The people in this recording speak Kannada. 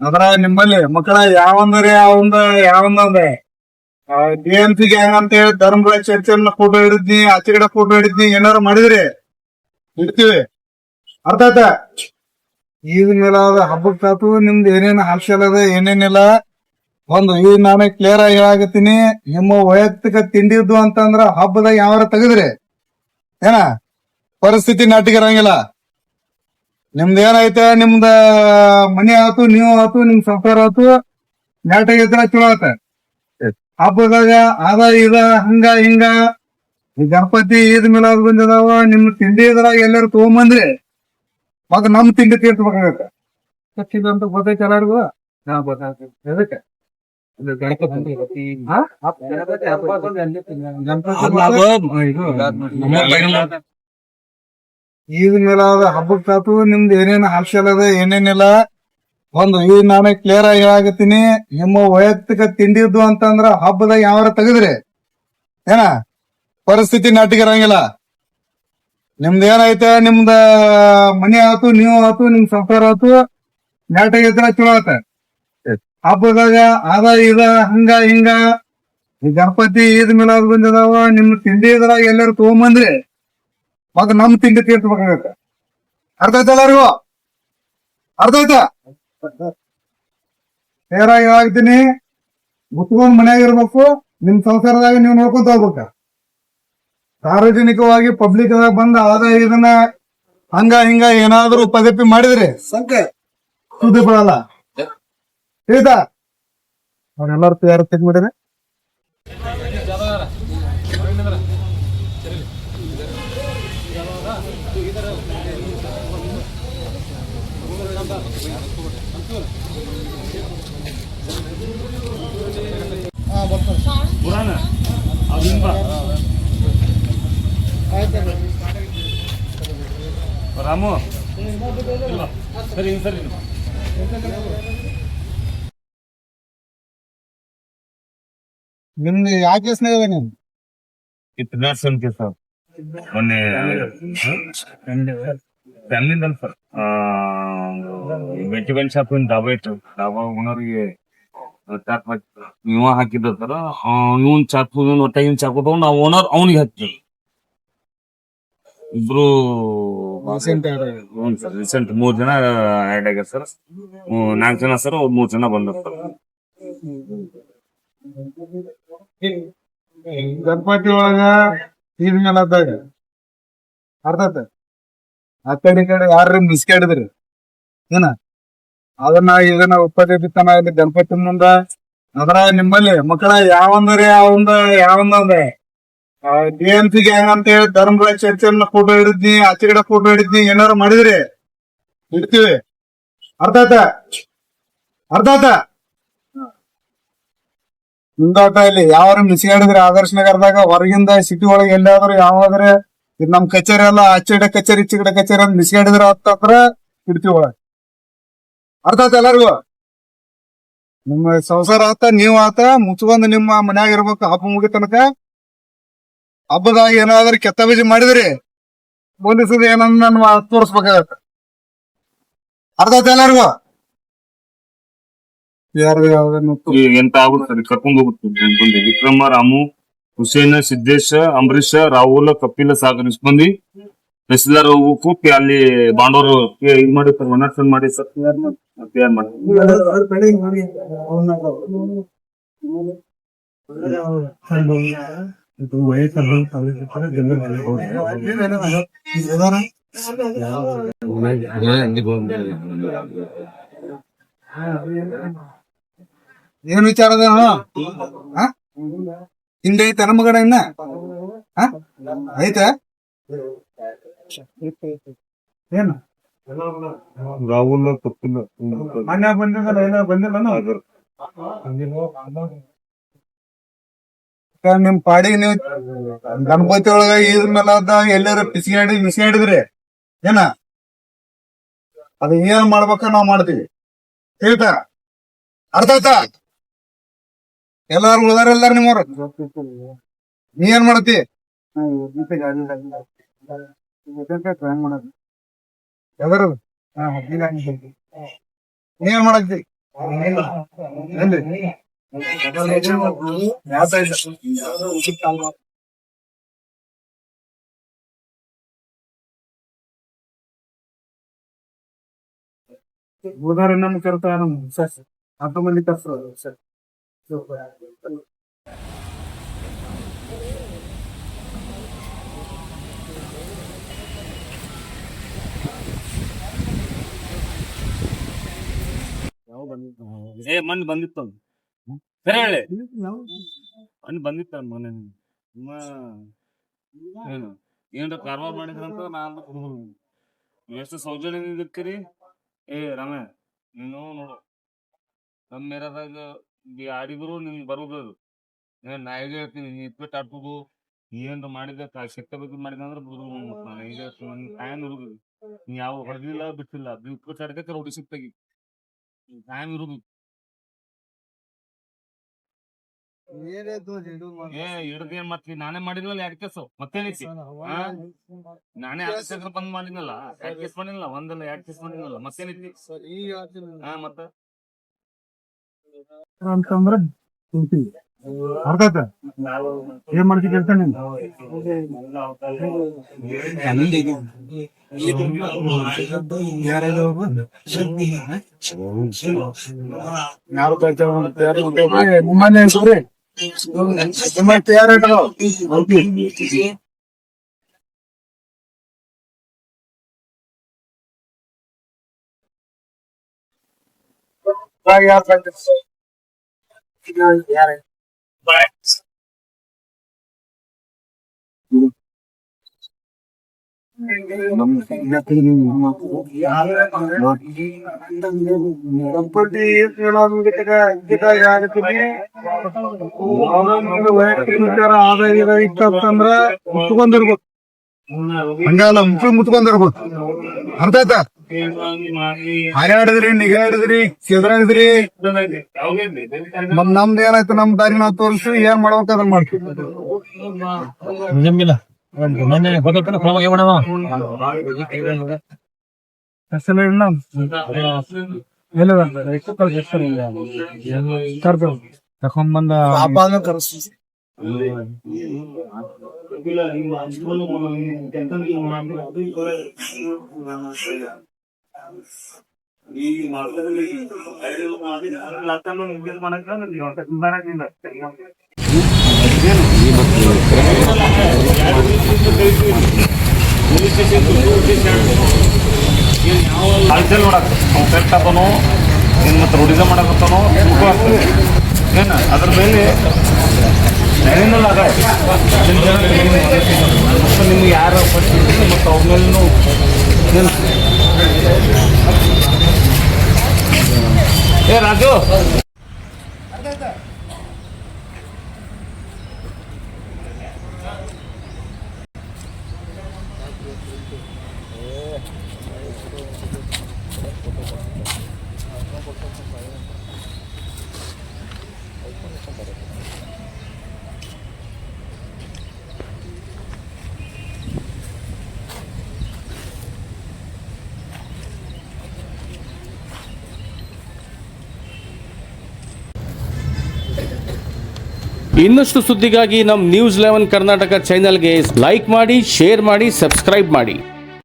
ಅದ್ರ ನಿಮ್ಮಲ್ಲಿ ಮಕ್ಕಳ ಯಾವಂದ್ರೆ ಯಾವಂದ್ರೆ DMC ಗ್ಯಾಂಗ್ ಅಂತ ಹೇಳಿ ಧರ್ಮರಾಜ್ ಚರ್ಚೆಲ್ಲ ಫೋಟೋ ಹಿಡಿದ್ನಿ, ಆಚೆ ಕಡೆ ಫೋಟೋ ಹಿಡಿದ್ನಿ, ಏನಾರು ಮಾಡಿದ್ರಿ ಇಡ್ತೀವಿ. ಅರ್ಥ ಆಯ್ತಾ? ಈಗ ಮೇಲೆ ಹಬ್ಬಕ್ಕಾತು ನಿಮ್ದು ಏನೇನು ಹಾಸ್ಯಲ್ ಅದ ಏನೇನಿಲ್ಲ ಈಗ ನಾನು ಕ್ಲಿಯರ್ ಆಗಿ ಹೇಳಾಕತ್ತೀನಿ. ನಿಮ್ಮ ವೈಯಕ್ತಿಕ ತಿಂಡಿದ್ದು ಅಂತಂದ್ರ ಹಬ್ಬದಾಗ ಯಾವಾರ ತೆಗದ್ರಿ ಏನ ಪರಿಸ್ಥಿತಿ ನಾಟಿಗಿರಂಗಿಲ್ಲ. ನಿಮ್ದ ಏನೈತೆ, ನಿಮ್ದ ಮನಿ ಆತು, ನೀವು ಆತು, ನಿಮ್ ಸಂಸಾರ ಆತು, ನಾಟಾಗಿದ್ರ ಚಲೋ ಆತ. ಹಬ್ಬದಾಗ ಅದ ಇದ ಹಂಗ ಹಿಂಗ ಈ ಗಣಪತಿ ಈದ್ ಮಿಲಾದ್ ಬಂದಿದಾವ, ನಿಮ್ ತಿಂಡಿ ಇದ್ರಾಗ ಎಲ್ಲರೂ ತಗೊಂಬಂದ್ರಿ ಮಗ ನಮ್ ತಿಂಡಿ ತೀರ್ಸ್ಬೇಕಾಗತ್ತ. ಅಂತ ಗೊತ್ತೈತೆ ಎಲ್ಲರಿಗೂ. ಎದಕ್ಕೆ ಈದ್ ಮಿಲಾದ್ ಹಬ್ಬಕ್ಕಾತು ನಿಮ್ದು ಏನೇನು ಹಾಸ್ಯಲ್ ಅದ ಏನೇನಿಲ್ಲ ಈಗ ನಾನು ಕ್ಲಿಯರ್ ಆಗಿ ಹೇಳಾಕತ್ತೀನಿ. ನಿಮ್ಮ ವೈಯಕ್ತಿಕ ತಿಂಡಿದ್ದು ಅಂತಂದ್ರ ಹಬ್ಬದಾಗ ಯಾವಾರ ತೆಗದ್ರಿ ಏನ ಪರಿಸ್ಥಿತಿ ನಾಟಿಗಿರಂಗಿಲ್ಲ. ನಿಮ್ದ ಏನೈತೆ, ನಿಮ್ದ ಮನಿ ಆತು, ನೀವು ಆತು, ನಿಮ್ ಸಂಸಾರ ಆತು, ನಾಟಾಗಿದ್ರ ಚಲೋ ಆತ. ಹಬ್ಬದಾಗ ಅದ ಇದ ಹಂಗ ಹಿಂಗ ಈ ಗಣಪತಿ ಈದ್ ಮಿಲಾದ್ ಬಂದಿದಾವ, ನಿಮ್ ತಿಂಡಿ ಇದ್ರಾಗ ಎಲ್ಲರೂ ತಗೊಂಬಂದ್ರಿ ಮಗ ನಮ್ ತಿಂಡಿ ತೀರ್ಸ್ಬೇಕಾಗತ್ತ. ಅರ್ಥ ಆಯ್ತಾ ಎಲ್ಲರಿಗೂ? ಅರ್ಥ ಆಯ್ತಾ? ಕ್ಲಿಯರ್ ಆಗಿ ಹೇಳ್ತೀನಿ. ಮುತ್ಕೊಂಡ್ ಮನ್ಯಾಗ ಇರ್ಬೇಕು, ನಿಮ್ ಸಂಸಾರದಾಗ ನೀವು ನೋಡ್ಕೊಂತ ಹೋಗ್ಬೇಕ. ಸಾರ್ವಜನಿಕವಾಗಿ ಪಬ್ಲಿಕ್ ಬಂದ ಆದಾಯ ಇದನ್ನ ಹಂಗ ಹಿಂಗ ಏನಾದ್ರು ಪದಪಿ ಮಾಡಿದ್ರಿ ಸಂಖ್ಯೆ ಸುದ್ದಿ ಬರಲ್ಲ. ತಿಳಿತಾ? ಅವ್ರೆಲ್ಲಾರು ಯಾರು ತೆಗ್ಬಿಡ್ರಿ. ರಾಮು ಸರಿ ಸರಿ ನಿಮ್ದು ಯಾವ ಕೇಸ್ನಾಗ ಅದ? ನೀವು ಇಂಟರ್ನ್ಯಾಷನಲ್ ಕೇಸ್ ಮೊನ್ನೆ ಫ್ಯಾಮಿಲಿಂದಲ್ಲ ಸರ್. ವೆಜಿಟೇಬಲ್ ಶಾಪ್ ಡಾಬಾ ಇತ್ತು. ಡಾಬಾ ಓನರ್ಗೆ ಚಾಟ್ ಇವ ಹಾಕಿದ್ದ ಸರ್. ಇವನ್ ಚಾಕು ಒಟ್ಟ ಇವನ್ ಚಾಕು ತಗೊಂಡು ನಾವು ಓನರ್ ಅವನಿಗೆ ಹಾಕ್ತೀವಿ. ಇಬ್ರು ರೀಸೆಂಟ್ 3 ಜನ ಆಡ್ ಆಗ್ಯಾರ ಸರ್. 4 ಜನ ಸರ್, 3 ಜನ ಬಂದ್ರು ಸರ್. ಗಣಪತಿ ಒಳಗ ಈದ್ ಮೇಲದಾಗ ಅರ್ಥಾತ ಆ ಕಡೆ ಯಾರ ಮಿಸ್ಕಾಡಿದ್ರಿ ಏನ ಅದನ್ನ ಇದನ್ನ ಉಪದೇ ಬಿತ್ತನ ಇಲ್ಲಿ ಗಣಪತಿ ಮುಂದ. ಅದ್ರ ನಿಮ್ಮಲ್ಲಿ ಮಕ್ಕಳ ಯಾವಂದ್ರೆ DMC ಗ್ಯಾಂಗ್ ಅಂತ ಹೇಳಿ ಧರ್ಮರಾಜ್ ಚರ್ಚೆಲ್ಲ ಫೋಟೋ ಹಿಡಿದ್ನಿ, ಆಚೆ ಕಡೆ ಫೋಟೋ ಹಿಡಿದ್ನಿ, ಏನಾರು ಮಾಡಿದ್ರಿ ಇಡ್ತೀವಿ. ಅರ್ಥ ಆಯ್ತಾ? ಅರ್ಥ ಆಯ್ತಾ? ಮುಂದಾಟ ಇಲ್ಲಿ ಯಾವ ಮಿಸ್ಗಾಡಿದ್ರೆ ಆದರ್ಶ ನಗರದಾಗ ಹೊರಗಿಂದ ಸಿಟಿ ಒಳಗೆ ಎಲ್ಲಾದ್ರೂ ಯಾವಾದ್ರೆ ಇದು ನಮ್ ಕಚೇರಿ ಎಲ್ಲ ಆಚೆಡೆ ಕಚೇರಿ ಈಚೆಗಡೆ ಕಚೇರಿ ಅಂತ ಮಿಸ್ಗಾಡಿದ್ರೆ ಹತ್ರ ಇಡ್ತೀವಿ ಒಳಗೆ. ಅರ್ಥ ಆಯ್ತ ಎಲ್ಲರಿಗೂ? ನಿಮ್ಮ ಸಂಸಾರ ಆತ, ನೀವ್ ಆತ, ಮುಚ್ಕೊಂಡ್ ನಿಮ್ಮ ಮನ್ಯಾಗ ಇರ್ಬೇಕು. ಹಬ್ಬ ಮುಗಿ ತನಕ ಹಬ್ಬದಾಗ ಏನಾದ್ರೂ ಕೆತ್ತ ಬೀಜ ಮಾಡಿದ್ರಿ ಪೊಲೀಸರು ಏನನ್ನ ತೋರಿಸ್ಬೇಕಾಗತ್ತ. ಅರ್ಥ ಆಯ್ತ ಎಲ್ಲರಿಗೂ? ಎಂತ ಆಗುತ್ತೆ ಕರ್ಕೊಂಡು ಹೋಗುತ್ತೆ. ವಿಕ್ರಮ, ರಾಮು, ಹುಸೇನ್, ಸಿದ್ದೇಶ್, ಅಂಬರೀಶ್, ರಾಹುಲ್, ಕಪಿಲ್, ಸಾಗರ್ ಇಷ್ಟು ಮಂದಿ ತಹಸೀಲ್ದಾರ್ ಹೋಗ್ಬೇಕು. ಅಲ್ಲಿ ಬಾಂಡವರು ಇದು ಮಾಡಿ ಸರ್, 107 ಮಾಡಿ ಸರ್. ತಯಾರು ಮಾಡಿ ಏನ್ ವಿಚಾರ ಅದ? ಹಿಂದೆ ಐತ ನಮ್ಮಗಡ ಇನ್ನ ಐತ ಏನ ರಾಹುಲ್ ಕಪಿಲ್ ಮನ್ಯಾಗ ಬಂದಿದ್ದಲ್ಲ, ಏನ ಬಂದಿಲ್ಲ ನಿಮ್ ಪಾಡಿಗೆ ನೀವು ಗಣಪತಿ ಒಳಗ ಇದ್ ಮೇಲದ ಎಲ್ಲಾರ ಮಿಸ್ಗಾಡಿದ್ರಿ ಏನ ಅದ ಏನ್ ಮಾಡ್ಬೇಕ ನಾವ್ ಮಾಡ್ತೀವಿ. ಹೇಳ್ತಾ? ಅರ್ಥ ಆಯ್ತಾ? ಎಲ್ಲಾರು ಉಳ್ದಾರ ಎಲ್ಲಾರ ನಿಮ್ಮವ್ರ. ನೀ ಏನ್ ಮಾಡತಿ? ನೀ ಏನ್ ಮಾಡತಿ? उधर नम करता है सर ऑटोमेटिक कर सर ಏ ಮಣ್ಣು ಬಂದಿತ್ತು ಅದು. ಸರಿ ಹೇಳಿ ಮಣ್ಣು ಬಂದಿತ್ತ ಮನೆ ಏನು ಏನ್ರ ಕಾರವಾರ ಮಾಡಿದ್ರಂತ ನಾನು ಎಷ್ಟು ಸೌಜನ್ಯ ಇಕ್ಕರಿ ಏ ರಮೇ ನೀನು ನೋಡು ನಮ್ಮ ಏರಿಯಾದಾಗ ಆಡಿದ್ರು ನಿನ್ ಬರುದು ನಾ ಈಗ ಹೇಳ್ತೀನಿ ನೀ ಇಟ್ಬಿಟ್ಟು ಆಡ್ಬೋದು ಏನ್ರ ಮಾಡಿದ ಶಕ್ತ ಬಗ್ಗೆ ಮಾಡಿದ ಅಂದ್ರೆ ಬರುದು ನಾನು ಈಗ ಟೈಮ್ ಇರುದು ನೀ ಯಾವ ಹೊಡೆದಿಲ್ಲ ಬಿಟ್ಟಿಲ್ಲ ಇಟ್ಬಿಟ್ಟು ಆಡ್ಕ ರೌಡಿ ಸಿಕ್ತಾಗಿ ಟೈಮ್ ಇರುದು ಏ ಹಿಡ್ದೇನ್ ಮತ್ಲಿ ನಾನೇ ಮಾಡಿದ್ವಲ್ಲ 2 ಕೇಸು ಮತ್ತೇನೈತಿ ನಾನೇ 2 ಕೇಸ್ ಬಂದ್ ಮಾಡಿದ್ನಲ್ಲ 2 ಕೇಸ್ ಮಾಡಿಲ್ಲ ಒಂದಲ್ಲ 2 ಕೇಸ್ ಮಾಡಿದ್ನಲ್ಲ ಮತ್ತೇನೈತಿ ಮತ್ತ ಅಂತಂದ್ರೆ ಅರ್ಥ ಏನ್ ಮಾಡ್ತಿ ಕೆಲಸ ನೀನು ಯಾರ ಆದಾಯ ಇತ್ತಂದ್ರ ಮುಚ್ಕೊಂಡಿರ್ಬೇಕು ಹಂಗಲ್ಲ ಮುಚ್ಕೊಂಡಿರ್ಬೇಕು ಅರ್ಥ ಆಯ್ತಾ ಹಾರಾಡಿದ್ರಿ ನಿಗಾ ಹಿಡಿದ್ರಿ ಕೆದ್ರಾಡಿದ್ರಿ ನಮ್ದು ಏನಾಯ್ತು ನಮ್ ದಾರಿ ನಾವ್ ತೋರಿಸಿ ಏನ್ ಮಾಡ್ಬೇಕು ಅದನ್ನ ಮಾಡ್ತೀವಿ ತಕೊಂಡ್ಬಂದ ಹಾಲ್ಸೇಲ್ ನೋಡಕ್ ಕರೆಕ್ಟ್ ಹಾಕೋನು ಏನ್ ಮತ್ತೆ ರೊಡಿಸ ಮಾಡಕತ್ತಾನೋ ಏನ ಅದ್ರ ಮೇಲೆ ಏನಿಲ್ಲ ನಿಮ್ಗೆ ಯಾರು ಮತ್ತೆ ಅವ್ರ ಮೇಲೂ ಏ ರಾಜು ಇನ್ನಷ್ಟು ಸುದ್ದಿಗಾಗಿ ನಮ್ಮ ನ್ಯೂಸ್ 11 ಕರ್ನಾಟಕ ಚಾನೆಲ್ಗೆ ಲೈಕ್ ಮಾಡಿ, ಶೇರ್ ಮಾಡಿ, ಸಬ್ಸ್ಕ್ರೈಬ್ ಮಾಡಿ.